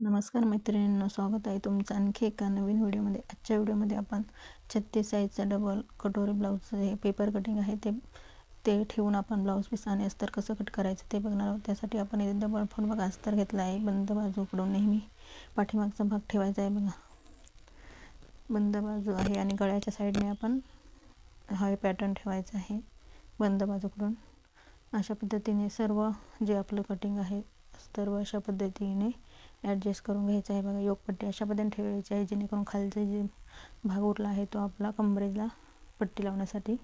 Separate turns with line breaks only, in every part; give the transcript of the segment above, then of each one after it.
नमस्कार मैत्रिणींनो, स्वागत आहे तुमचं आणखी एका नवीन व्हिडिओमध्ये. आजच्या व्हिडिओमध्ये आपण 36 साईजचा डबल कटोरी ब्लाऊजचं हे पेपर कटिंग आहे ते ठेवून आपण ब्लाऊज पीस आणि अस्तर कसं कट करायचं ते बघणार आहोत. त्यासाठी आपण इथे डबल फोल्ड बघा अस्तर घेतला आहे. बंद बाजूकडून नेहमी पाठीमागचा भाग ठेवायचा आहे बघा. बंद बाजू आहे आणि गळ्याच्या साईडने आपण हा पॅटर्न ठेवायचा आहे बंद बाजूकडून. अशा पद्धतीने सर्व जे आपलं कटिंग आहे सर्व अशा पद्धतीने ॲडजस्ट करून घ्यायचं आहे बघा. योगपट्टी अशा पद्धतीने ठेवायची आहे जेणेकरून खालचा जे भाग उरला आहे तो आपला कमरेला पट्टी लावण्यासाठी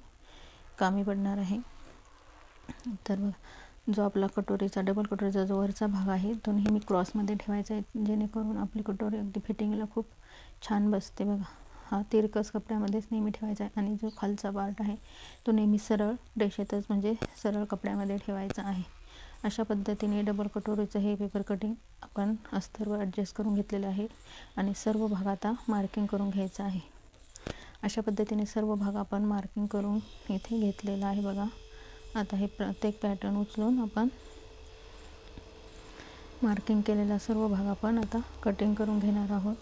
कामी पडणार आहे. तर जो आपला कटोरीचा डबल कटोरीचा जो वरचा भाग आहे तो नेहमी क्रॉसमध्ये ठेवायचा आहे जेणेकरून आपली कटोरी अगदी फिटिंगला खूप छान बसते बघा. हा तिरकस कपड्यामध्येच नेहमी ठेवायचा आहे आणि जो खालचा पार्ट आहे तो नेहमी सरळ रेषेतच म्हणजे सरळ कपड्यामध्ये ठेवायचा आहे. अशा पद्धतीने डबल कटोरीचं हे पेपर कटिंग आपण अस्तरवर ॲडजस्ट करून घेतलेलं आहे आणि सर्व भाग आता मार्किंग करून घ्यायचा आहे. अशा पद्धतीने सर्व भाग आपण मार्किंग करून इथे घेतलेला आहे बघा. आता हे प्रत्येक पॅटर्न उचलून आपण मार्किंग केलेला सर्व भाग आपण आता कटिंग करून घेणार आहोत.